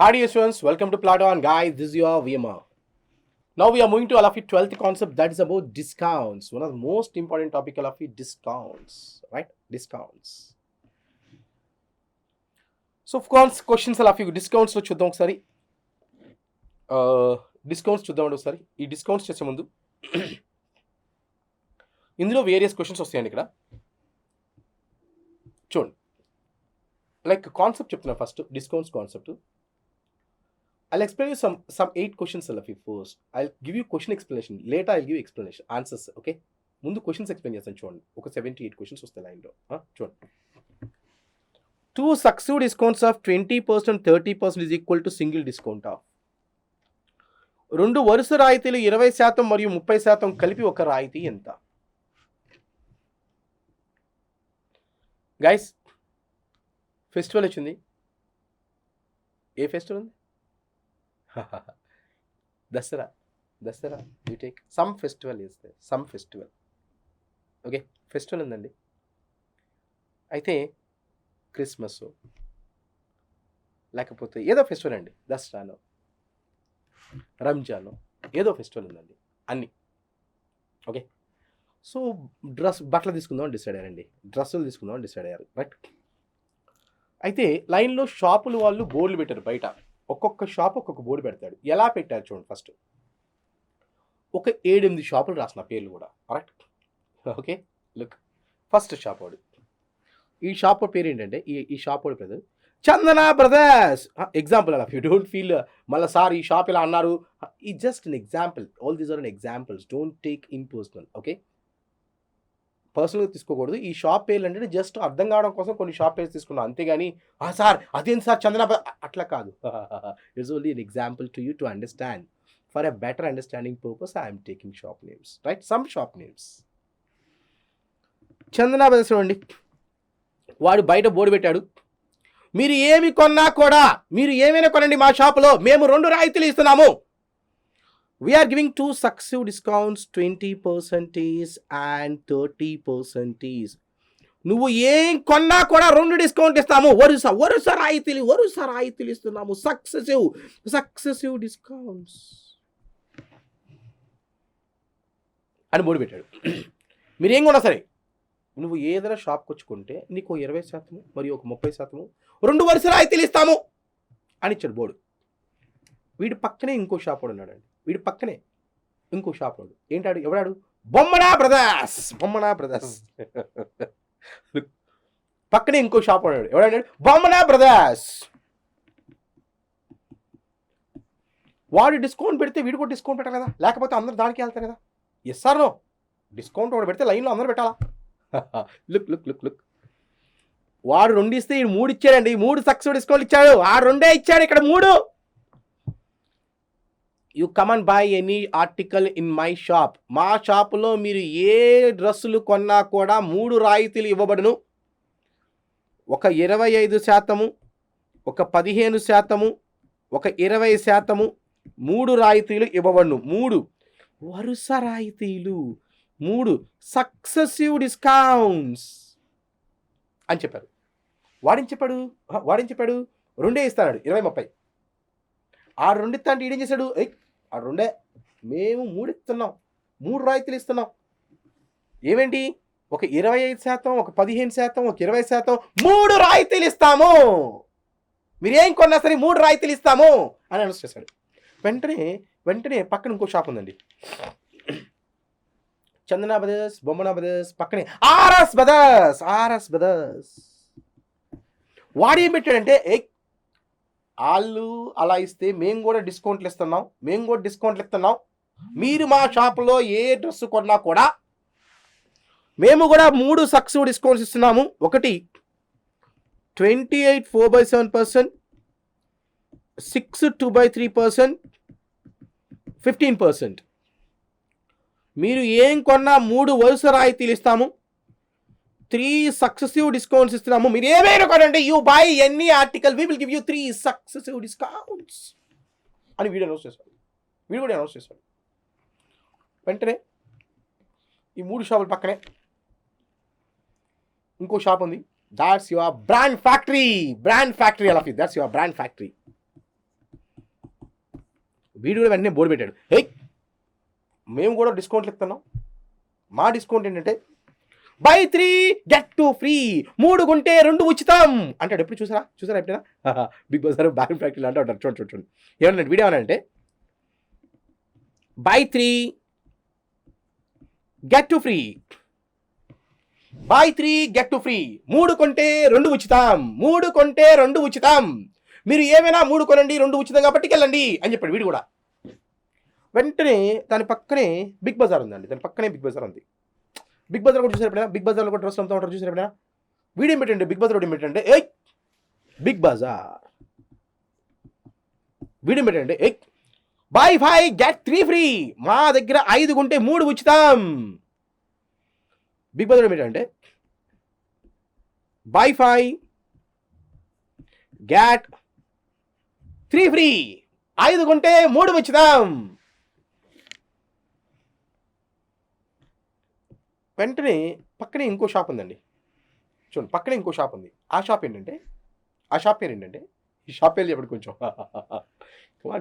Hi dear students, welcome to Platon. Guys, this is your VMR. Now we are moving to Alafi 12th concept that is about discounts. One of the most important topic Alafi discounts, right? Discounts. So of course questions Alafi discounts లో చూద్దాం ఒకసారి. Discounts చూద్దామండి ఒకసారి. ఈ discounts చేసే ముందు ఇందులో various questions వస్తాయండి ఇక్కడ. చూడండి. లైక్ కాన్సెప్ట్ చెప్తున్నా first discounts concept. I'll explain you some 8 questions Alafi first. I'll give you question explanation. Later I'll give you explanation. Answers, okay? ముందు క్వశ్చన్స్ ఎక్స్ప్లెయిన్ చేస్తాను చూడండి. ఒక 78 క్వశ్చన్స్ వస్తాయి లైన్లో. చూడండి. 2 successive discounts of 20%, 30% is equal to single discount of. 2 వరుస రాయితీలు 20% మరియు 30% కలిపి ఒక రాయితీ ఎంత? గైస్, ఫెస్టివల్ వచ్చింది. ఏ ఫెస్టివల్ ఉంది? Dasara. You take some festival is they, some festival. Okay, festival ఉందండి. అయితే క్రిస్మస్ లేకపోతే ఏదో ఫెస్టివల్ అండి, దసరానో రంజానో ఏదో ఫెస్టివల్ ఉందండి, అన్నీ. ఓకే, సో బట్టలు తీసుకుందామని డిసైడ్ అయ్యారండి, డ్రెస్సులు తీసుకుందామని డిసైడ్ అయ్యారు, రైట్? అయితే లైన్లో షాపులు వాళ్ళు బోర్డులు పెట్టారు బయట. ఒక్కొక్క షాప్ ఒక్కొక్క బోర్డు పెడతాడు. ఎలా పెట్టారు చూడండి. ఫస్ట్ ఒక 7-8 షాపులు రాసిన పేర్లు కూడా, correct? Okay, look. First shop వాడు, ఈ షాప్ పేరు ఏంటంటే, ఈ షాప్ వాడు పేరు చందన బ్రదర్స్. ఎగ్జాంపుల్ అలా, యూ డోంట్ ఫీల్ మళ్ళీ సార్ ఈ షాప్ ఇలా అన్నారు. ఈ just an example. All these are an examples. Don't take in personal. Okay, పర్సనల్గా తీసుకోకూడదు. ఈ షాప్ పేర్లు అంటే జస్ట్ అర్థం కావడం కోసం కొన్ని షాప్ పేర్స్ తీసుకున్నాం, అంతేగాని సార్ అదేంటి సార్ చందన అట్లా కాదు. It's only an example to you to understand. For a better understanding purpose I'm taking shop names, right? Some shop names. Chandana brothers అండి, వాడు బయట బోర్డు పెట్టాడు, మీరు ఏమి కొన్నా కూడా, మీరు ఏమైనా కొనండి మా షాపులో, మేము 2 రాయితీలు ఇస్తున్నాము. We are giving 2 successive discounts, 20% and 30%. నువ్వు ఏం కొన్నా కూడా 2 డిస్కౌంట్ ఇస్తాము. వరుస రాయితీలు ఇస్తున్నాము. సక్సెసివ్ డిస్కౌంట్స్ అని బోర్డు పెట్టాడు. మీరేం కొన్నా సరే, నువ్వు ఏదైనా షాప్కి వచ్చుకుంటే నీకు 20% మరియు ఒక 30% 2 వరుస రాయితీలు ఇస్తాము అని ఇచ్చాడు బోర్డు. వీడి పక్కనే ఇంకో షాప్ వాడు ఉన్నాడండి. వీడి పక్కనే ఇంకో షాప్ వాడు ఏంటాడు? ఎవడాడు? బొమ్మనా బ్రదర్స్. పక్కనే ఇంకో షాప్ వాడు ఎవడాడు? బొమ్మనా బ్రదర్స్. వాడు డిస్కౌంట్ పెడితే వీడు కూడా డిస్కౌంట్ పెట్టాలి కదా, లేకపోతే అందరు దానికి వెళ్తారు కదా. Yes or no? డిస్కౌంట్ వాడు పెడితే లైన్లో అందరూ పెట్టాలా? లుక్. వాడు 2 ఇస్తే ఈ 3 ఇచ్చాడండి. 3 సక్సెస్ డిస్కౌంట్ ఇచ్చాడు. ఆ 2 ఇచ్చాడు, ఇక్కడ 3. You come and by any article in my shop. మా షాపులో మీరు ఏ డ్రెస్సులు కొన్నా కూడా 3 రాయితీలు ఇవ్వబడును. ఒక 25%, ఒక 15%, ఒక 20%, 3 రాయితీలు ఇవ్వబడును. 3 వరుస రాయితీలు, 3 సక్సెసివ్ డిస్కౌంట్స్ అని చెప్పారు. వాడేం చెప్పాడు? 2 ఇస్తాడు, 20-30. ఆ 2 ఇస్తాంటే ఈడేం చేశాడు? ఆ 2 మేము 3 ఇస్తున్నాం, 3 రాయితీలు ఇస్తున్నాం. ఏమేంటి? ఒక 25%, ఒక 15%, ఒక 20%, 3 రాయితీలు ఇస్తాము. మీరేం కొన్నా సరే 3 రాయితీలు ఇస్తాము అని అనౌన్స్ చేశాడు. వెంటనే పక్కన ఇంకో షాప్ ఉందండి, చందన బ్రదర్స్, బొమ్మనా బ్రదర్స్ పక్కనే ఆర్ఎస్ బ్రదర్స్. వాడేం పెట్టాడంటే, వాళ్ళు అలా ఇస్తే మేము కూడా డిస్కౌంట్లు ఇస్తున్నాం. మీరు మా షాపులో ఏ డ్రెస్ కొన్నా కూడా మేము కూడా 3 సక్సెసివ్ డిస్కౌంట్స్ ఇస్తున్నాము. ఒకటి 28 4/7%, 6 2/3%, 15%. మీరు ఏం కొన్నా 3 వరుస రాయితీలు ఇస్తాము. 3 సక్సెసివ్ డిస్కౌంట్స్ ఇస్తున్నాము. మీరు ఏమైనా కొనండి, you by any article, we will give you 3 successive discounts అని వీడు కూడా అనౌన్స్ చేశాడు. వెంటనే ఈ 3 షాపుల పక్కనే ఇంకో షాప్ ఉంది. That's your brand factory. Alafi, that's your brand factory. వీడు కూడా వెంటనే బోర్డు పెట్టాడు, హే మేము కూడా డిస్కౌంట్లు ఇస్తున్నాం, మా డిస్కౌంట్ ఏంటంటే బై 3 get 2 ఫ్రీ, 3 కొంటే 2 ఉచితం అంటాడు. ఎప్పుడు చూసారా ఎప్పుడైనా బిగ్ బజార్ బ్యాక్ ఫ్యాక్టరీ అంటే ఉంటారు. చూడండి ఏమన్నా వీడియో ఏమనంటే by 3 get 2 free, by 3 get 2 free, 3 కొంటే 2 ఉచితం, 3 కొంటే 2 ఉచితం, మీరు ఏమైనా 3 కొనండి 2 ఉచితంగా పట్టుకెళ్ళండి అని చెప్పాడు వీడు కూడా. వెంటనే దాని పక్కనే బిగ్ బజార్ ఉందండి, దాని పక్కనే బిగ్ బజార్ ఉంది. బిగ్ బజార్ కూడా చూసారు ఎప్పుడైనా, బిగ్ బజార్లో కూడా డ్రెస్ అమ్ముతూ ఉంటారు చూసారు ఎప్పుడైనా. వీడియో పెట్టండి బిగ్ బజార్ వీడియో పెట్టండి, ఏ బిగ్ బజార్ వీడియో పెట్టండి, ఏ బై 5 get 3 ఫ్రీ, మా దగ్గర 5 కొంటే 3 ఉచితం. బిగ్ బజార్ ఏంటంటే బై 5 get 3 ఫ్రీ, 5 కొంటే 3 ఉచితం. వెంటనే పక్కనే ఇంకో షాప్ ఉందండి, చూడండి పక్కనే ఇంకో షాప్ ఉంది. ఆ షాప్ పేరు ఏంటంటే ఈ షాప్ పేరు చెప్పండి కొంచెం.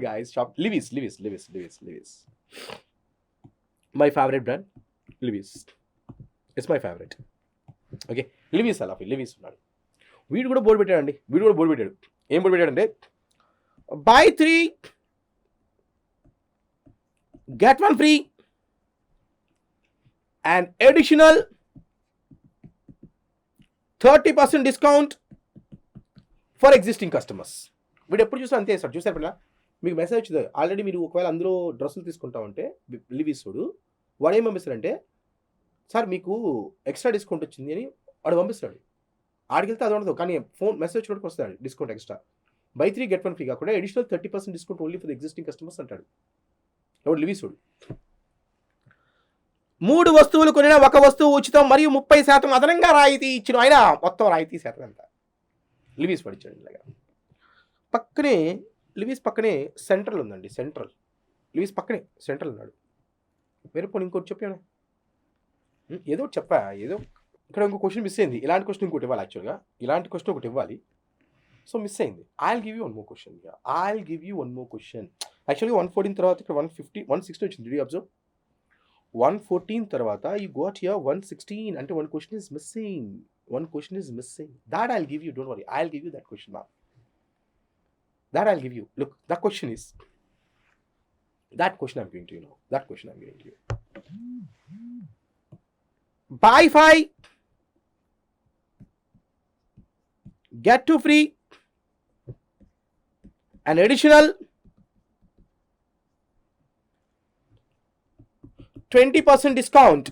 Guys shop Levi's my favourite brand Levi's, it's my favourite. Okay Levi's అలా లివిస్ ఉన్నాడు. వీడు కూడా బోర్డు పెట్టాడండి, ఏం బోర్డు పెట్టాడంటే buy 3 get 1 free and additional 30% discount for existing customers. వీడు ఎప్పుడు చూసినా అంతే సార్. చూసారు పిల్ల, మీకు మెసేజ్ వచ్చింది ఆల్రెడీ. మీరు ఒకవేళ అందులో డ్రెస్సులు తీసుకుంటా ఉంటే లివిస్డు వాడు ఏం పంపిస్తాడంటే, సార్ మీకు ఎక్స్ట్రా డిస్కౌంట్ వచ్చింది అని వాడు పంపిస్తాడు. ఆడికి వెళ్తే అది ఉండదు, కానీ ఫోన్ మెసేజ్ చూడడానికి వస్తాడు discount extra. Buy 3 get 1 free కాకుండా additional 30% discount only for existing customers అంటాడు ఎవడు లివిస్డు. 3 వస్తువులు కొనిన 1 వస్తువు ఉచితం మరియు 30% అదనంగా రాయితీ ఇచ్చిన ఆయన మొత్తం రాయితీ శాతం ఎంత లివిస్ పడిచాడు. ఇలాగా పక్కనే లివిస్ పక్కనే సెంట్రల్ ఉందండి, లివిస్ పక్కనే సెంట్రల్ ఉన్నాడు. వేరే పోనీ ఇంకోటి చెప్పాను, ఏదో ఇక్కడ ఇంకో క్వశ్చన్ మిస్ అయింది. ఇలాంటి క్వశ్చన్ ఇంకోటి ఇవ్వాలి, యాక్చువల్గా ఇలాంటి క్వశ్చన్ ఒకటి ఇవ్వాలి, సో మిస్ అయింది. I will give you one more question. యాక్చువల్గా 114 తర్వాత ఇక్కడ 160 వచ్చింది. Do you observe? 114 తర్వాత you got here 116 అంటే one question is missing. That I'll give you, don't worry, I'll give you that question now. That I'll give you. Look, that question I'm going to you now. Buy 5 get 2 free, an additional 20% discount,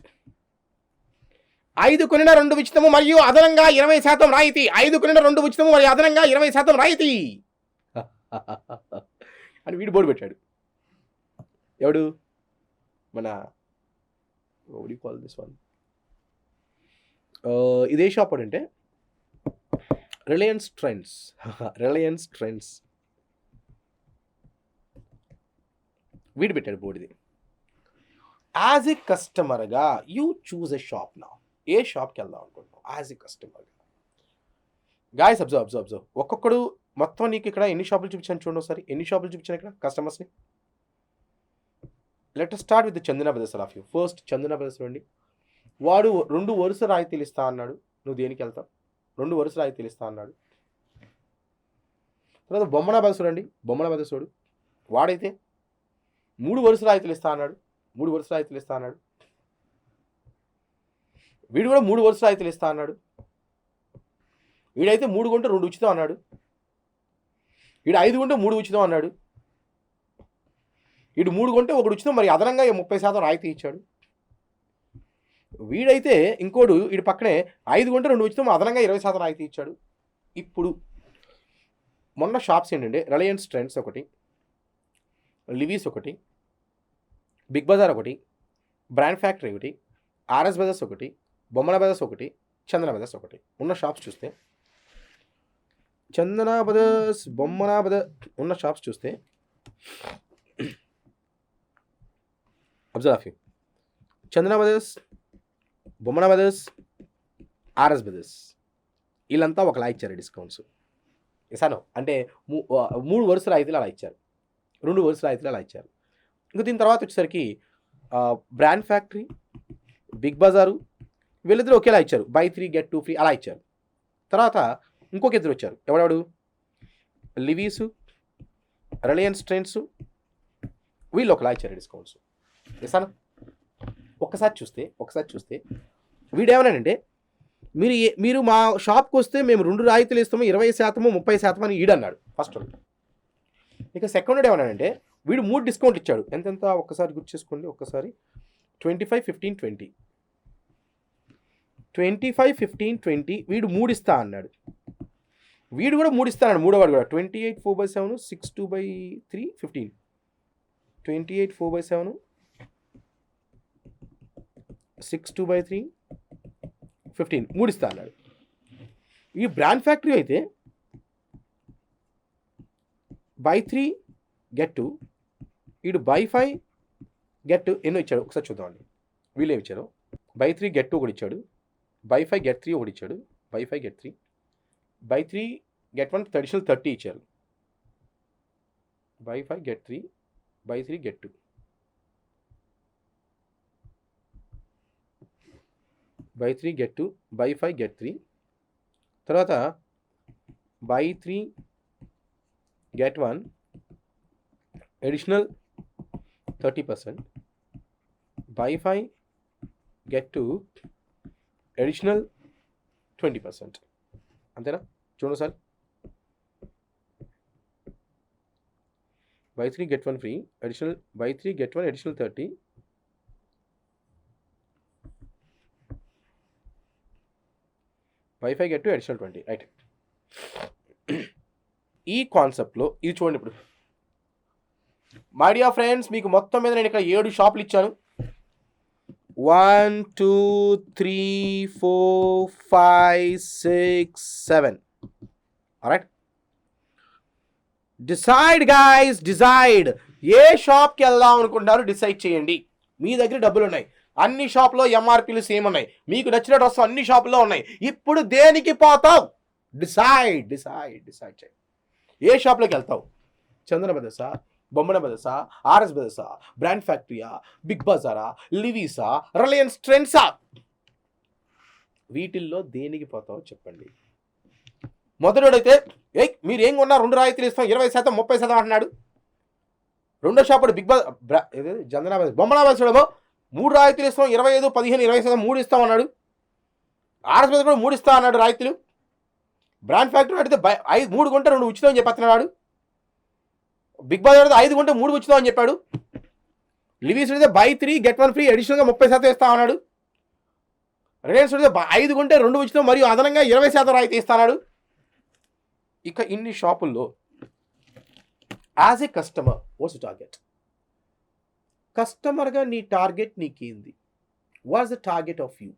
5 కొనిన 2 ఉచితము మరియు అదనంగా 20% రాయితీ, 5 కొనిన 2 ఉచితము మరియు అదనంగా 20% రాయితీ అని వీడు బోర్డు పెట్టాడు. ఎవడు మన దిస్ వన్, ఇదే షాప్ అంటే రిలయన్స్ ట్రెండ్స్ వీడు పెట్టాడు బోర్డు. ఇది యాజ్ ఏ కస్టమర్గా యూ చూజ్ ఎ షాప్ నా, ఏ షాప్కి వెళ్దాం అనుకుంటున్నావు యాజ్ ఏ కస్టమర్గా. గాయస్ అబ్జర్వ్ ఒక్కొక్కడు మొత్తం నీకు ఇక్కడ ఎన్ని షాపులు చూపించాను చూడండి ఒకసారి. ఎన్ని షాపులు చూపించాను ఇక్కడ కస్టమర్స్ని. Let us start with Chandana brothers of you. First Chandana brothers అండి. వాడు 2 వరుస రాయితీలు ఇస్తా అన్నాడు. నువ్వు దేనికి వెళ్తావు? 2 వరుస రాయితీలు ఇస్తా అన్నాడు. తర్వాత బొమ్మన బ్రదర్స్ అండి. బొమ్మన బ్రదర్స్ వాడైతే 3 వరుస రాయితీలు ఇస్తా అన్నాడు. వీడు కూడా 3 వరుస రాయితీలు ఇస్తా అన్నాడు. వీడైతే 3 కొంటే 2 ఉచితం అన్నాడు. వీడు 5 కొంటే 3 ఉచితం అన్నాడు. వీడు 3 కొంటే 1 ఉచితం మరి అదనంగా 30% రాయితీ ఇచ్చాడు. వీడైతే ఇంకోడు వీడి పక్కనే 5 కొంటే 2 ఉచితం అదనంగా 20% రాయితీ ఇచ్చాడు. ఇప్పుడు మొన్న షాప్స్ ఏంటంటే రిలయన్స్ ట్రెండ్స్ ఒకటి, లివీస్ ఒకటి, బిగ్ బజార్ ఒకటి, బ్రాండ్ ఫ్యాక్టరీ ఒకటి, ఆర్ఎస్ బ్రదర్స్ ఒకటి, బొమ్మన బ్రదర్స్ ఒకటి, చందన బ్రదర్స్ ఒకటి. ఉన్న షాప్స్ చూస్తే చందన బ్రదర్స్, బొమ్మన బ్రదర్స్ ఉన్న షాప్స్ చూస్తే observe of you, Chandana brothers, Bommana brothers, RS brothers వీళ్ళంతా ఒకలా ఇచ్చారు డిస్కౌంట్స్. ఇసాను అంటే 3 వరుస రాయితీలు అలా ఇచ్చారు. 2 వరుస రాయితీలు అలా ఇచ్చారు. ఇంక దీని తర్వాత వచ్చేసరికి బ్రాండ్ ఫ్యాక్టరీ, బిగ్ బజారు వీళ్ళిద్దరూ ఒకేలా ఇచ్చారు. బై 3 గెట్ 2 ఫ్రీ అలా ఇచ్చారు. తర్వాత ఇంకొక ఇద్దరు వచ్చారు. ఎవడెవడు? లివీసు, రిలయన్స్ ట్రెండ్స్ వీళ్ళు ఒకలా ఇచ్చారు డిస్కౌంట్స్. ఇస్తాను ఒక్కసారి చూస్తే వీడేమన్నాడంటే మీరు మా షాప్కి వస్తే మేము 2 రాయితీలు ఇస్తాము, 20%, 30% అని ఈడన్నాడు ఫస్ట్. ఇక సెకండ్ ఏమన్నాడంటే వీడు 3 డిస్కౌంట్ ఇచ్చాడు. ఎంతెంత ఒక్కసారి గుర్తు చేసుకోండి. ఒక్కసారి 25, 15, 20. 25, 15, 20 వీడు 3 ఇస్తా అన్నాడు. వీడు కూడా 3 ఇస్తాడు. మూడోవాడు కూడా 28 4/7, 6 2/3, 15. 28 4/7, 6 2/3, 15 3 ఇస్తా అన్నాడు. ఈ బ్రాండ్ ఫ్యాక్టరీ అయితే బై 3 గెట్ 2, వీడు బై 5 గెట్ 2 ఎన్నో ఇచ్చాడు ఒకసారి చూద్దామండి. వీళ్ళు ఏమి ఇచ్చారు? బై 3 గెట్ 2 ఒకటి ఇచ్చాడు, బై 5 గెట్ 3 ఒకటి ఇచ్చాడు, by 5 get 3, by 3 get 1 additional 30 ఇచ్చారు. By 5 get 3, by 3 get 2, by 3 get 2, by 5 get 3, తర్వాత by 3 get 1 additional 30%, by 5 get 2 additional 20%. అంతేనా? చూడండి sir. By 3 get 1 free additional, by 3 get 1 additional 30, by 5 get 2 additional 20. Right. ఈ కాన్సెప్ట్లో ఇది చూడండి. ఇప్పుడు my dear friends, మీకు మొత్తం మీద నేను ఇక్కడ 7 షాపులు ఇచ్చాను. 1 2 3 4 5 6 7. Alright, decide guys, decide. ఏ షాప్కి వెళ్దాం అనుకుంటున్నారు డిసైడ్ చేయండి. మీ దగ్గర డబ్బులు ఉన్నాయి, అన్ని షాప్లో ఎంఆర్పీలు సేమ్ ఉన్నాయి, మీకు నచ్చిన డ్రెస్ అన్ని షాపుల్లో ఉన్నాయి. ఇప్పుడు దేనికి పోతావు? డిసైడ్ డిసైడ్ డిసైడ్ చేయి. ఏ షాప్లోకి వెళ్తావు? చందన బ్రదర్సా, బొమ్మన బ్రదర్సా, ఆర్ఎస్ బ్రదర్సా, బ్రాండ్ ఫ్యాక్టరీయా, బిగ్ బజారా, లివీసా, రిలయన్స్ ట్రెండ్సా? వీటిల్లో దేనికి పోతావో చెప్పండి. మొదటిడైతే మీరు ఏం కొన్నా 2 రాయితీలు ఇస్తాం, 20%, 30% అంటున్నాడు. రెండో షాపు బిగ్ చందన బ్రదర్స్, బొమ్మన బ్రదర్స్ 3 రాయితీలు ఇస్తాం, 25, 15, 20% 3 ఇస్తాం అన్నాడు. ఆర్ఎస్ బ్రదర్స్ కూడా 3 ఇస్తా అన్నాడు రాయితీలు. బ్రాండ్ ఫ్యాక్టరీ అడిగితే 3 కొంటే 2 ఉచితం అని చెప్పేస్తున్నాడు. బిగ్ బజార్ అడిగితే 5 కొంటే 3 ఉచితం అని చెప్పాడు. లివీస్ అడిగితే బై 3 గెట్ 1 ఫ్రీ అడిషనల్గా 30% ఇస్తా అన్నాడు. రిలయన్స్ అడిగితే 5 కొంటే 2 ఉచితం మరియు అదనంగా 20% రాయితీ ఇస్తాడు. ఇక ఇన్ని షాపుల్లో as a customer what's target? కస్టమర్గా నీ టార్గెట్ నీకేంది? What's the target of you?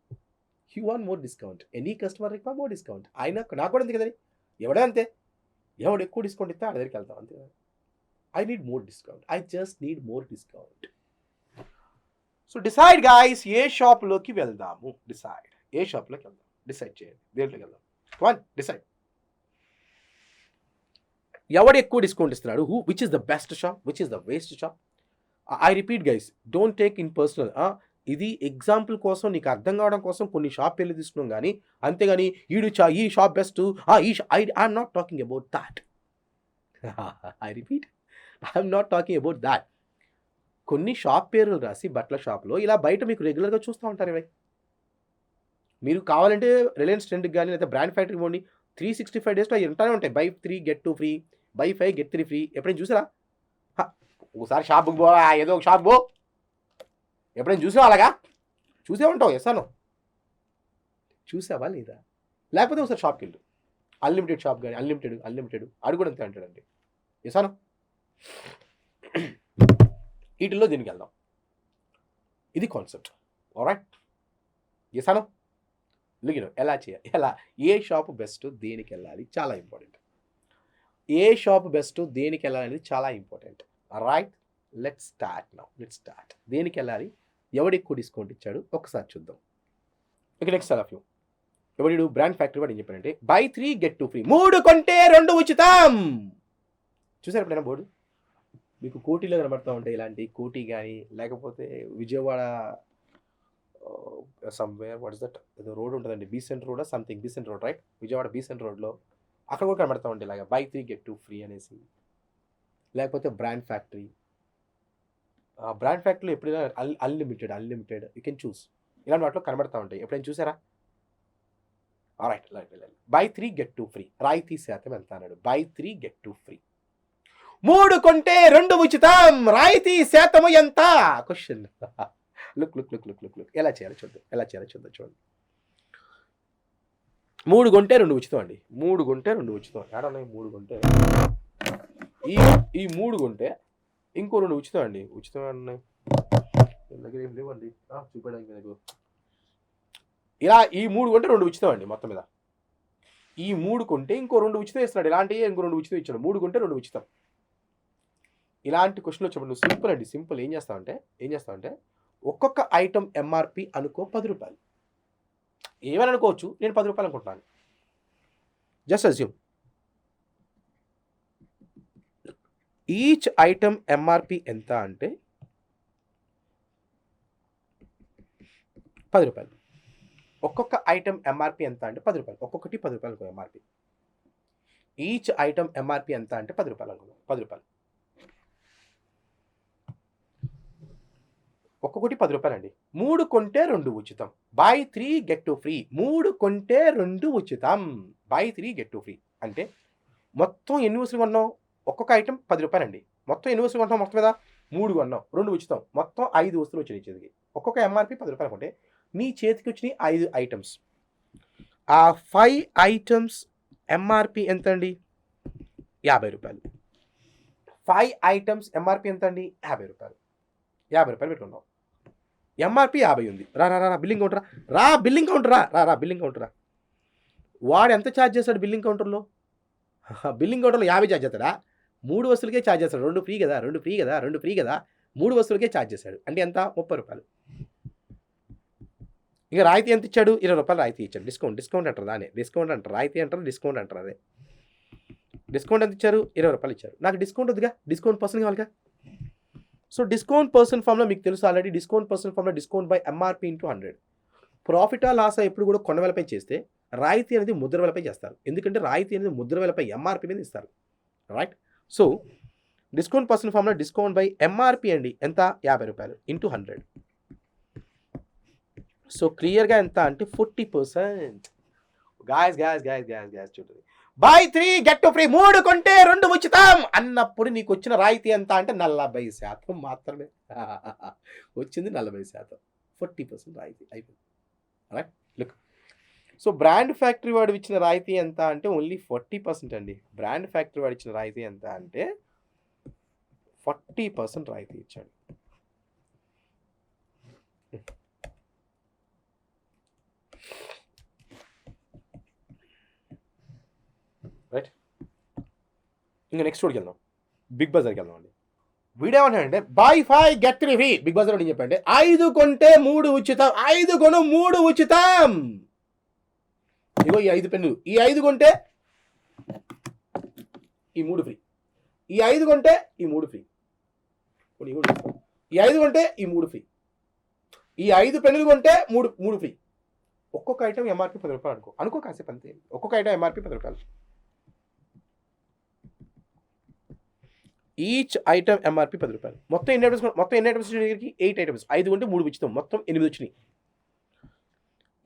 You want more discount. Any customer require more discount. నాకు కూడా అంతే కదండి. ఎవడే అంతే, ఎవడు ఎక్కువ డిస్కౌంట్ ఇస్తే ఆ దగ్గరికి వెళ్తాం అంతే. I need more discount, I just need more discount. So decide guys, ఏ షాప్లోకి వెళ్దాము? డిసైడ్. ఏ షాప్లోకి వెళ్దాం డిసైడ్ చేయండి. దేంట్లోకి వెళ్దాం? 1 డిసైడ్. ఎవడు ఎక్కువ డిస్కౌంట్ ఇస్తున్నాడు? Which is the best shop, which is the waste shop? I repeat guys, don't take in personal. ఇది ఎగ్జాంపుల్ కోసం, నీకు అర్థం కావడం కోసం కొన్ని షాప్ వెళ్ళి తీసుకున్నాం కానీ, అంతేగాని ఈ shop best, I'm not talking about that. I repeat, I'm not talking about that. కొన్ని షాప్ పేర్లు రాసి బట్టల షాప్లో ఇలా బయట మీకు రెగ్యులర్గా చూస్తూ ఉంటారు. ఇవి మీరు కావాలంటే రిలయన్స్ ట్రెండ్కి కానీ లేదా బ్రాండ్ ఫ్యాక్టరీకి పోండి, 365 డేస్లో అవి ఉంటానే ఉంటాయి. By 3 get 2 free, by 5 get 3 free. ఎప్పుడైనా చూసారా? ఒకసారి షాప్కి పో, ఏదో ఒక షాప్ పో. ఎప్పుడైనా చూసావా? అలాగా చూసే ఉంటావు. ఎసాను చూసావా లేదా? లేకపోతే ఒకసారి షాప్కి వెళ్ళు, అన్లిమిటెడ్ షాప్ కానీ అన్లిమిటెడ్ అది కూడా అంతే అంటాడండి. ఎసాను వీటిల్లో దీనికి వెళ్దాం. ఇది కాన్సెప్ట్. ఆల్రైట్, ఎసాను లుగిన ఎలా చేయాలి, ఎలా ఏ షాప్ బెస్ట్, దేనికి వెళ్ళాలి, చాలా ఇంపార్టెంట్. ఏ షాప్ బెస్ట్, దేనికి వెళ్ళాలి అనేది చాలా important. Right, let's start now. దేనికి వెళ్ళాలి, ఎవడు ఎక్కువ డిస్కౌంట్ ఇచ్చాడు ఒకసారి చూద్దాం. ఇక నెక్స్ట్ ఆఫ్ యూ ఎవడు బ్రాండ్ ఫ్యాక్టరీ వాడు ఏం చెప్పాడంటే బై 3 గెట్ 2 ఫ్రీ, 3 కొంటే 2 ఉచితం. చూసారు ఎప్పుడైనా బోర్డు? మీకు కోటిలో కనబడతా ఉంటాయి ఇలాంటి కోటి కానీ లేకపోతే Vijayawada somewhere what is that ఏదో రోడ్ ఉంటుందండి Besant road something Besant road right Vijayawada Besant రోడ్లో అక్కడ కూడా కనబడతా ఉంటాయి ఇలాగా బై 3 get 2 ఫ్రీ అనేసి లేకపోతే బ్రాండ్ ఫ్యాక్టరీ బ్రాండ్ ఫ్యాక్టరీలో ఎప్పుడైనా అన్లిమిటెడ్ యూ కెన్ చూస్ ఇలాంటి వాటిలో కనబడతా ఉంటాయి ఎప్పుడైనా చూసారా రైట్ బై 3 get 2 ఫ్రీ రాయితీ శాతం ఎంత అన్నాడు బై 3 get 2 ఫ్రీ 3 కొంటే 2 ఉచితం రాయితీ శాతము ఎంత క్వశ్చన్ లుక్ ఎలా చేయాలో చూద్దాం చూడండి 3 కొంటే 2 ఉచితం అండి 3 కొంటే 2 ఉచితం ఏడన్నాయి 3 కొంటే ఈ 3 కొంటే ఇంకో 2 ఉచితం అండి ఉచితం ఉన్నాయి దగ్గర ఏం లేవండి చూపడానికి నాకు ఇలా ఈ 3 కొంటే 2 ఉచితం అండి మొత్తం మీద ఈ 3 కొంటే ఇంకో 2 ఉచితం ఇస్తున్నాడు ఇలాంటివి ఇంకో 2 ఉచితం ఇచ్చాడు 3 కొంటే 2 ఉచితం ఇలాంటి క్వశ్చన్ వచ్చినప్పుడు నువ్వు సింపుల్ అండి సింపుల్ ఏం చేస్తావంటే ఒక్కొక్క ఐటమ్ ఎంఆర్పి అనుకో 10 రూపాయలు ఏమని అనుకోవచ్చు నేను 10 రూపాయలు అనుకుంటున్నాను just assume each item MRP ఎంత అంటే 10 రూపాయలు ఒక్కొక్క ఐటమ్ ఎంఆర్పి ఎంత అంటే 10 రూపాయలు ఒక్కొక్కటి 10 రూపాయలు అనుకో ఎంఆర్పి ఈచ్ ఐటమ్ ఎంఆర్పి ఎంత అంటే 10 రూపాయలు అనుకో 10 రూపాయలు ఒక్కొక్కటి 10 రూపాయలు అండి 3 కొంటే 2 ఉచితం బై 3 get 2 ఫ్రీ 3 కొంటే 2 ఉచితం బై 3 get 2 ఫ్రీ అంటే మొత్తం ఎన్ని వస్తువులు కొన్నాం ఒక్కొక్క ఐటమ్ 10 రూపాయలు అండి మొత్తం ఎన్ని వస్తువులు కొన్నాం మొత్తం మీద 3 కొన్నాం 2 ఉచితం మొత్తం 5 వస్తువులు వచ్చినాయి చేతికి ఒక్కొక్క ఎంఆర్పి 10 రూపాయలు కొంటే నీ చేతికి వచ్చినాయి 5 ఐటమ్స్ ఆ 5 ఐటమ్స్ ఎంఆర్పి ఎంత అండి 50 రూపాయలు 5 ఐటమ్స్ ఎంఆర్పి ఎంత అండి 50 రూపాయలు 50 రూపాయలు పెట్టుకున్నాం ఎంఆర్పి 50 ఉంది రా బిల్లింగ్ కౌంటర్ రా బిల్లింగ్ కౌంటర్ రా బిల్లింగ్ కౌంటర్ వాడు ఎంత ఛార్జ్ చేస్తాడు బిల్లింగ్ కౌంటర్లో 50 ఛార్జ్ చేస్తాడా 3 వస్తువులకే ఛార్జ్ చేస్తాడు 2 ఫ్రీ కదా 3 వస్తువులకే ఛార్జ్ చేశాడు అంటే ఎంత 30 రూపాయలు ఇక రాయితీ ఎంత ఇచ్చాడు 20 రూపాయలు రాయితీ ఇచ్చాడు డిస్కౌంట్ అంటారు దాన్ని డిస్కౌంట్ అంటారు రాయితీ అంటారు డిస్కౌంట్ అంటారు అదే డిస్కౌంట్ ఎంత ఇచ్చారు 20 రూపాయలు ఇచ్చారు నాకు డిస్కౌంట్ వద్దుగా డిస్కౌంట్ పర్సన్ కావాలిగా సో డిస్కౌంట్ పర్సన్ ఫామ్లో మీకు తెలుసు ఆల్రెడీ డిస్కౌంట్ పర్సన్ ఫామ్లో డిస్కౌంట్ బై ఎంఆర్పి ఇంటూ 100 ప్రాఫిటా లాసా ఎప్పుడు కూడా కొండ వెలపై చేస్తే రాయితీ అనేది ముద్ర వెలపై చేస్తారు ఎందుకంటే రాయితీ అనేది ముద్ర వెలపై ఎంఆర్పి మీద ఇస్తారు రైట్ సో డిస్కౌంట్ పర్సన్ ఫామ్లో డిస్కౌంట్ బై ఎంఆర్పి అండి ఎంత 50 రూపాయలు ఇంటూ 100 సో క్లియర్గా ఎంత అంటే 40% గాయస్ చూడండి బై 3 get 2 ఫ్రీ 3 కొంటే 2 ఉచితం అన్నప్పుడు నీకు వచ్చిన రాయితీ ఎంత అంటే 40% మాత్రమే వచ్చింది 40% 40% రాయితీ అయిపోయింది right look so brand factory వాడు ఇచ్చిన రాయితీ ఎంత అంటే ఓన్లీ 40% అండి బ్రాండ్ ఫ్యాక్టరీ వాడు ఇచ్చిన రాయితీ ఎంత అంటే 40% రాయితీ ఇచ్చాడు రైట్ ఇంకా నెక్స్ట్ రోడ్కి వెళ్దాం బిగ్ బజార్కి వెళ్దాం అండి వీడేమంటాడంటే buy 5 get 3 free Big Bazaar వాడు ఏం చెప్పంటే 5 కొంటే 3 ఉచితం 5 కొను 3 ఉచితం ఇగో ఈ 5 పెన్నులు ఈ 5 కొంటే ఈ 3 ఫ్రీ ఈ 5 కొంటే ఈ 3 ఫ్రీ ఈ 5 కొంటే ఈ 3 ఫ్రీ ఈ 5 పెన్నులు కొంటే 3 ఫ్రీ ఒక్కొక్క ఐటమ్ ఎంఆర్పి 10 రూపాయలు అనుకో కాసేపు అంతే ఒక్కొక్క ఐటమ్ ఎంఆర్పి 10 రూపాయలు ఈచ్ ఐటమ్ ఎంఆర్పి 10 రూపాయలు మొత్తం ఎన్ని ఐటమ్స్ దగ్గరికి 8 ఐటమ్స్ 5 కొంటే 3 ఉచితం మొత్తం 8 వచ్చినాయి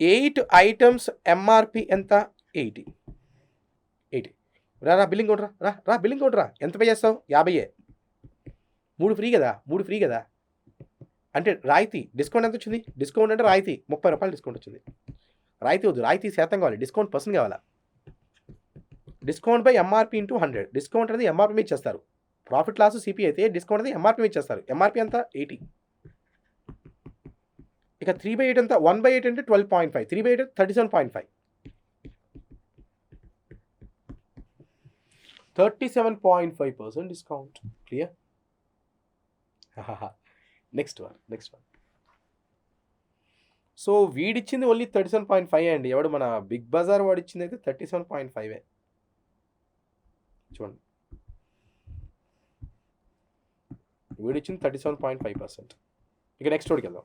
8 ఐటమ్స్ ఎంఆర్పి ఎంత 80 రా బిల్లింగ్ కౌంటర్ రా బిల్లింగ్ కౌంటర్ ఎంత పే చేస్తావు 50 3 ఫ్రీ కదా అంటే రాయితీ డిస్కౌంట్ ఎంత వచ్చింది డిస్కౌంట్ అంటే రాయితీ 30 రూపాయలు డిస్కౌంట్ వచ్చింది రాయితీ వద్దు రాయితీ శాతం కావాలి డిస్కౌంట్ పర్సన్ కావాలా discount by MRP into 100 discount అనేది ఎంఆర్పి మీద చేస్తారు ప్రాఫిట్ లాస్ సిపి అయితే డిస్కౌంట్ అనేది ఎంఆర్పి మీద చేస్తారు ఎంఆర్పి అంతా 80 ఇక 3/8 అంతా 1/8 అంటే 12.5 3/8 37.5 37.5% discount clear next one so వీడిచ్చింది ఓన్లీ 37.5 అండి ఎవడు మన బిగ్ బజార్ వాడు ఇచ్చింది అయితే 37.5 చూడండి వీడు ఇచ్చింది 37.5%. ఇక నెక్స్ట్ వాడికి వెళ్దాం.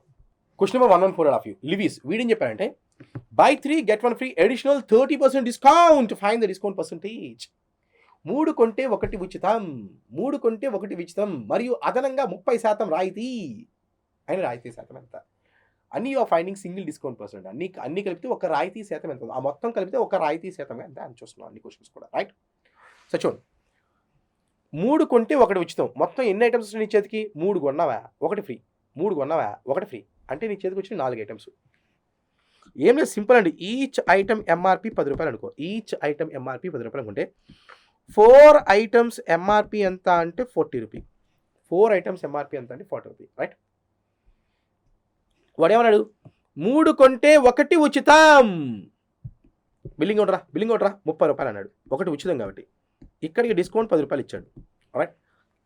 Question number 114 of you. Levi's వీడేం చెప్పారంటే buy 3 get 1 free additional 30% discount, find the discount percentage. 3 కొంటే 1 ఉచితం, 3 కొంటే 1 ఉచితం మరియు అదనంగా 30% రాయితీ. అయిన రాయితీ శాతం ఎంత? అన్ని of finding single discount percent. అన్ని కలిపితే ఒక రాయితీ శాతం ఎంత? ఆ మొత్తం కలిపితే ఒక రాయితీ శాతం ఎంత అని చూస్తున్నాం అన్ని క్వశ్చన్స్ కూడా, రైట్? సో చూడండి, 3 కొంటే 1 ఉచితం. మొత్తం ఎన్ని ఐటమ్స్ నీ చేతికి? 3 కొన్నావా 1 ఫ్రీ, 3 కొన్నావా 1 ఫ్రీ, అంటే నీ చేతికి వచ్చిన 4 ఐటమ్స్. ఏం లేదు, సింపుల్ అండి. ఈచ్ ఐటమ్ ఎంఆర్పి 10 రూపాయలు అనుకో. ఈచ్ ఐటమ్ ఎంఆర్పి 10 రూపాయలు అనుకుంటే 4 ఐటమ్స్ ఎంఆర్పి ఎంత అంటే 40 రూపీ. 4 ఐటమ్స్ ఎంఆర్పి ఎంత అంటే 40 రూపీ, రైట్? వాడేమన్నాడు? 3 కొంటే 1 ఉచితం. బిల్లింగ్ కొట్టరా 30 రూపాయలు అన్నాడు. 1 ఉచితం కాబట్టి ఇక్కడికి డిస్కౌంట్ 10 రూపాయలు ఇచ్చాడు, రైట్?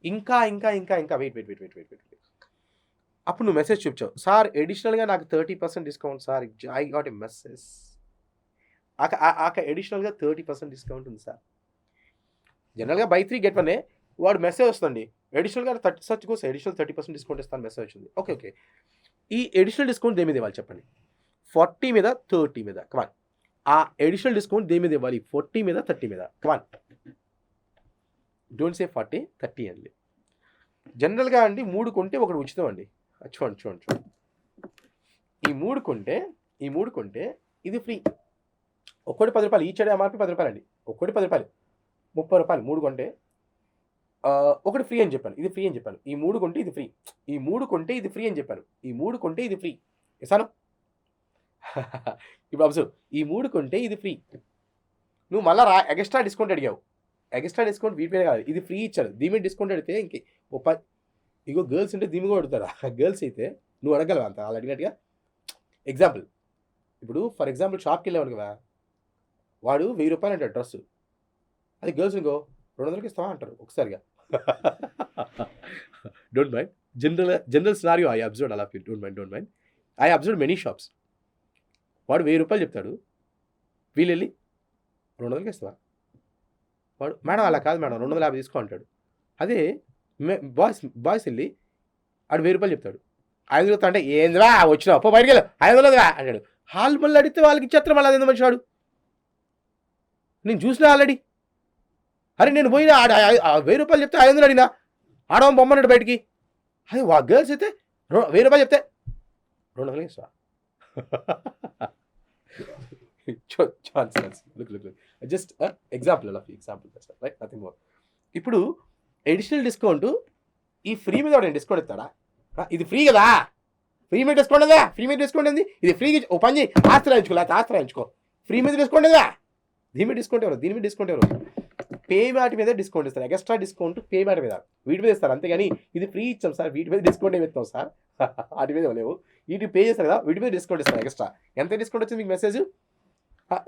ఇంకా వెయిట్. అప్పుడు నువ్వు మెసేజ్ చూపించావు, సార్ అడిషనల్గా నాకు 30% discount sir, I got a message. అడిషనల్గా 30% డిస్కౌంట్ ఉంది సార్. జనరల్గా బై 3 get 1 వాడు మెసేజ్ వస్తుంది, అడిషనల్గా 30% డిస్కౌంట్ ఇస్తాను మెసేజ్ వచ్చింది. ఓకే. ఈ అడిషనల్ డిస్కౌంట్ దేని మీద ఇవ్వాలి చెప్పండి? 40 మీద 30 మీద, కమాన్. ఆ అడిషనల్ డిస్కౌంట్ దేని మీద ఇవ్వాలి? 40 మీద 30 మీద, కమాన్. డోంట్ సే 40, 30 అండి. జనరల్గా అండి 3 కొంటే 1 ఉచితం అండి. చూడండి. ఈ 3 కొంటే ఇది ఫ్రీ. ఒక్కటి 10 రూపాయలు. ఈచ్ ఎంఆర్పి 10 రూపాయలు అండి. ఒక్కటి 10 రూపాయలు, 30 రూపాయలు. 3 కొంటే 1 ఫ్రీ అని చెప్పాను, ఇది ఫ్రీ అని చెప్పాను. ఈ 3 కొంటే ఇది ఫ్రీ, ఈ 3 కొంటే ఇది ఫ్రీ అని చెప్పాను, ఈ 3 కొంటే ఇది ఫ్రీ ఇస్తాను. ఇప్పుడు అబ్జర్వ్, ఈ 3 కొంటే ఇది ఫ్రీ. నువ్వు మళ్ళీ ఎక్స్ట్రా డిస్కౌంట్ అడిగావు. ఎక్స్ట్రా డిస్కౌంట్ వీటి మీద కాదు, ఇది ఫ్రీ ఇచ్చాడు. దీని మీద డిస్కౌంట్ అడిగితే ఇంకే ఇగో గర్ల్స్ ఉంటే దీని కూడా అడుగుతారా? గర్ల్స్ అయితే నువ్వు అడగలవా అంత వాళ్ళు అడిగినట్టుగా? ఎగ్జాంపుల్, ఇప్పుడు ఫర్ ఎగ్జాంపుల్ షాప్కి వెళ్ళావు కదా, వాడు 1000 రూపాయలు అంటాడు డ్రెస్. అది గర్ల్స్ ఇంకో 200కి ఇస్తావా అంటారు ఒకసారిగా. Don't mind, general scenario I observed అలా. Don't mind I observed many shops. వాడు 1000 రూపాయలు చెప్తాడు, వీళ్ళు వెళ్ళి 200కి ఇస్తావా? వాడు మేడం అలా కాదు మేడం 250 తీసుకో అంటాడు. అదే బాయ్స్ వెళ్ళి వాడు 1000 రూపాయలు చెప్తాడు, 500 అంటే ఏందిరా వచ్చినావు పో బయటికి వెళ్ళు 500రా అంటాడు. హాల్ మళ్ళీ అడిగితే వాళ్ళకి ఇచ్చేస్తారు. మళ్ళీ అదేందో మంచి వాడు, నేను చూసినా ఆల్రెడీ. అరే నేను పోయినా 1000 రూపాయలు చెప్తే 500 అడిగినా ఆడవం బొమ్మన్నాడు బయటికి. అదే గర్ల్స్ అయితే 1000 రూపాయలు చెప్తే 200 ఇస్తా. Just example, right, nothing more. ఇప్పుడు అడిషనల్ డిస్కౌంట్ ఈ ఫ్రీ మీద వాడు డిస్కౌంట్ ఇస్తాడా? ఇది ఫ్రీ కదా, ఫ్రీ మీద డిస్కౌంట్ కదా, ఫ్రీ మీద డిస్కౌంట్ ఏంది? ఇది ఫ్రీగా ఓ పని చేయి, ఆస్తి ఫ్రీ మీద డిస్కౌంట్ కదా. దీని మీద డిస్కౌంట్ ఎవరు? దీని మీద డిస్కౌంట్ ఎవరు? పే మ్యాట్ మీద డిస్కౌంట్ ఇస్తారు. ఎక్స్ట్రా డిస్కౌంట్ పే మ్యాట్ మీద, వీటి మీద ఇస్తారు. అంతేగాని ఇది ఫ్రీ ఇచ్చాం సార్ వీటి మీద డిస్కౌంట్ ఏమి ఇస్తాం సార్, వాటి మీద లేవు. వీటి పే చేస్తారు కదా, వీటి మీద డిస్కౌంట్ ఇస్తారు. ఎక్స్ట్రా ఎంత డిస్కౌంట్ వచ్చింది మీకు మెసేజ్?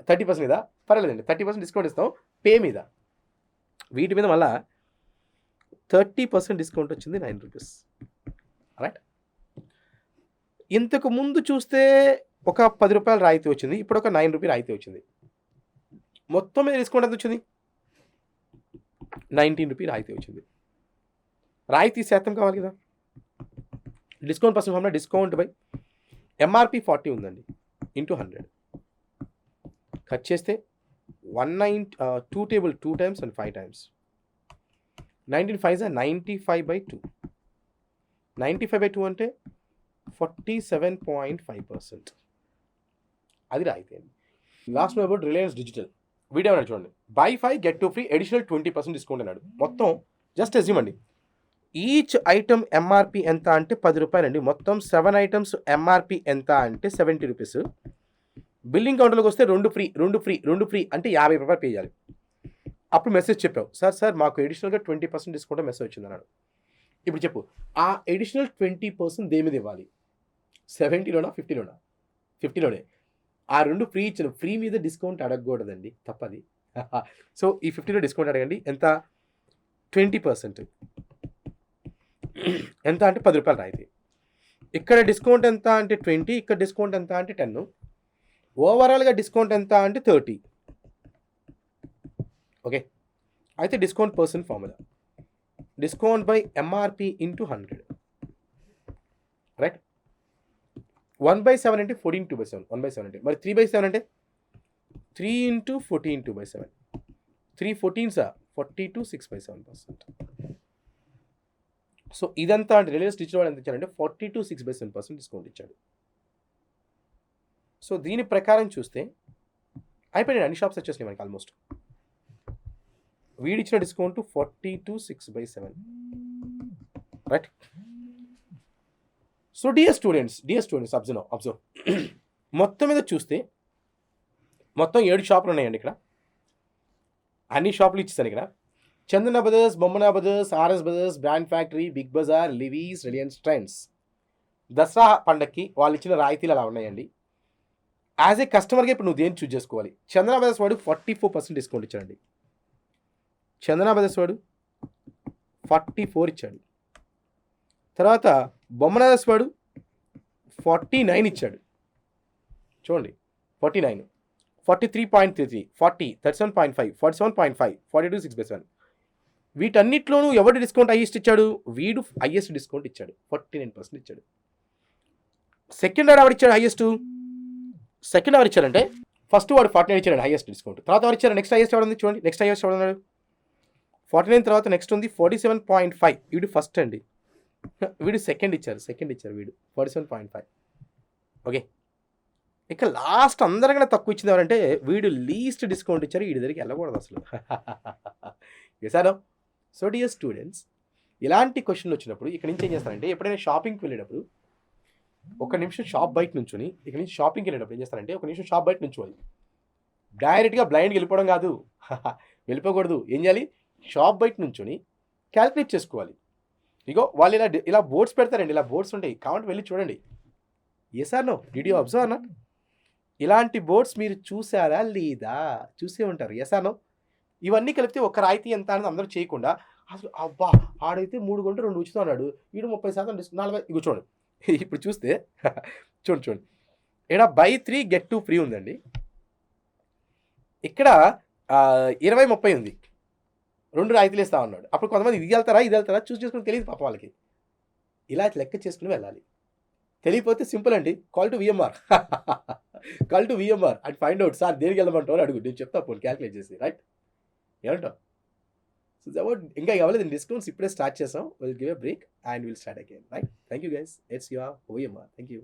30% మీద, పర్వాలేదండి 30% డిస్కౌంట్ ఇస్తాం పే మీద. వీటి మీద మళ్ళా 30% డిస్కౌంట్ వచ్చింది 9 రూపీస్, రైట్? ఇంతకు ముందు చూస్తే ఒక 10 రూపాయలు రాయితీ వచ్చింది, ఇప్పుడు ఒక 9 రూపీ రాయితీ వచ్చింది. మొత్తం మీద డిస్కౌంట్ ఎంత వచ్చింది? 19 రూపీ రాయితీ వచ్చింది. రాయితీ శాతం కావాలి కదా, discount percent formula discount by MRP 40 ఉందండి, ఇంటూ 100 కట్ చేస్తే 2 టేబుల్ 2 టైమ్స్ అండ్ 5 టైమ్స్ 19 5 95/2. 95/2 అంటే 47.5%. అది రాయితీ అండి. Last about Reliance digital video అన్నాడు చూడండి, by 5 get 2 free additional 20% discount అన్నాడు. మొత్తం జస్ట్ అజ్యూమ్ అండి, ఈచ్ ఐటమ్ ఎంఆర్పి ఎంత అంటే 10 రూపాయలు అండి. మొత్తం 7 ఐటమ్స్ ఎంఆర్పి ఎంత అంటే 70 రూపీస్. బిల్లింగ్ కౌంటర్లోకి వస్తే 2 ఫ్రీ అంటే 50 రూపాయలు పే చేయాలి. అప్పుడు మెసేజ్ చెప్పావు, సార్ మాకు అడిషనల్గా 20% డిస్కౌంట్ మెసేజ్ వచ్చింది అన్నాడు. ఇప్పుడు చెప్పు, ఆ అడిషనల్ 20% దేని మీద ఇవ్వాలి? 70లోనా 50లోనా? 50లోనే. ఆ 2 ఫ్రీ ఇచ్చిన, ఫ్రీ మీద డిస్కౌంట్ అడగకూడదండి, తప్పది. సో ఈ 50లో డిస్కౌంట్ అడగండి. ఎంత? 20%. ఎంత అంటే 10 రూపాయలు రాయితీ. ఇక్కడ డిస్కౌంట్ ఎంత అంటే 20, ఇక్కడ డిస్కౌంట్ ఎంత అంటే 10. ఓవరాల్గా డిస్కౌంట్ ఎంత అంటే 30. ఓకే, అయితే discount percent formula discount by MRP into 100, right. 1/7 అంటే 14/2/7, 1/7 అంటే మరి 3/7 అంటే 3 ఇంటూ 14/2/7, 3 14s 42 6/7%. సో ఇదంతా అంటే రిలయన్స్ డిజిటల్ వాడు ఎంత ఇచ్చారంటే 42 6/7% డిస్కౌంట్ ఇచ్చాడు. సో దీని ప్రకారం చూస్తే అయిపోయినాయి, అన్ని షాప్స్ వచ్చేసినాయి మనకి ఆల్మోస్ట్. వీడిచ్చిన discount 42 6/7, right. So dear students observe మొత్తం మీద చూస్తే మొత్తం 7 షాపులు ఉన్నాయండి ఇక్కడ. అన్ని షాపులు ఇచ్చేసాను ఇక్కడ. Chandana brothers, Bommana brothers, RS brothers, brand factory, Big Bazaar, Levi's, Reliance Trends. Dasara పండక్కి వాళ్ళు ఇచ్చిన రాయితీలు అలా ఉన్నాయండి. యాజ్ ఏ కస్టమర్గా ఇప్పుడు నువ్వు దేన్ని చూజ్ చేసుకోవాలి? చందన బ్రదర్స్ వాడు 44% డిస్కౌంట్ ఇచ్చాడండి. చందన బ్రదర్స్ వాడు 44 ఇచ్చాడు. తర్వాత బొమ్మనా బ్రదర్స్ వాడు 49 ఇచ్చాడు. చూడండి 49, 43.33, 40, 37.5, 47.5, 42 6/7. వీటన్నిటిలోనూ ఎవరు డిస్కౌంట్ హైయెస్ట్ ఇచ్చాడు? వీడు హైయెస్ట్ డిస్కౌంట్ ఇచ్చాడు, 49% ఇచ్చాడు. సెకండ్ ఎవరు ఇచ్చాడు హైయెస్ట్? సెకండ్ ఎవరు ఇచ్చారంటే ఫస్ట్ వాడు 49 ఇచ్చాడు హైయెస్ట్ డిస్కౌంట్. తర్వాత ఎవరు ఇచ్చారు? నెక్స్ట్ హైయెస్ట్ ఎవరు ఉంది చూడండి. నెక్స్ట్ హైయెస్ట్ ఎవరు ఉన్నాడు? 49 తర్వాత నెక్స్ట్ ఉంది 47.5. వీడు ఫస్ట్ అండి, వీడు సెకండ్ ఇచ్చారు వీడు 47.5. ఓకే, ఇక లాస్ట్ అందరికన్నా తక్కువ ఇచ్చింది ఎవరంటే వీడు లీస్ట్ డిస్కౌంట్ ఇచ్చారు. వీడి దగ్గరికి వెళ్ళకూడదు అసలు. చేశాను. సో డియర్ స్టూడెంట్స్, ఇలాంటి క్వశ్చన్లు వచ్చినప్పుడు ఇక్కడ నుంచి ఏం చేస్తారంటే ఎప్పుడైనా షాపింగ్కి వెళ్ళేటప్పుడు ఒక నిమిషం షాప్ బయట నుంచుని, ఇక్కడ నుంచి షాపింగ్కి వెళ్ళేటప్పుడు ఏం చేస్తారంటే ఒక నిమిషం షాప్ బయట నుంచోవాలి. డైరెక్ట్గా బ్లైండ్కి వెళ్ళిపోవడం కాదు, వెళ్ళిపోకూడదు. ఏం చేయాలి? షాప్ బయట నుంచుని క్యాల్కులేట్ చేసుకోవాలి. ఇగో వాళ్ళు ఇలా బోర్డ్స్ పెడతారండి, ఇలా బోర్డ్స్ ఉంటాయి, కాబట్టి వెళ్ళి చూడండి. Yes or no? Did you observe not? ఇలాంటి బోర్డ్స్ మీరు చూసారా లేదా? చూసే ఉంటారు. Yes or no? ఇవన్నీ కలిపితే ఒక రాయితీ ఎంత అనేది అందరూ చేయకుండా అసలు అబ్బా ఆడైతే 3 కొంటే 2 ఉచితం అన్నాడు, వీడు 30% డిస్కౌంట్ 40. ఇగో చూడండి, ఇప్పుడు చూస్తే చూడండి ఇక్కడ బై 3 get 2 ఫ్రీ ఉందండి. ఇక్కడ 20-30 ఉంది, 2 రాయితీలు ఇస్తా ఉన్నాడు. అప్పుడు కొంతమంది ఇది వెళ్తారా చూస్ చేసుకుని తెలియదు పాప వాళ్ళకి. ఇలా లెక్క చేసుకుని వెళ్ళాలి. తెలియకపోతే సింపుల్ అండి, call to VMR and find out. Sir దేనికి వెళ్ళమంటారు అడుగు, నేను చెప్తా పోనీ క్యాల్కులేట్ చేసి, రైట్? ఏమంటావు? సో అబౌట్ ఇంకా అవ్వలేదు, డిస్కౌంట్స్ ఇప్పుడే స్టార్ట్ చేసాం. Will give a break and will start again, right? Thank you guys, it's your VMR. Thank you.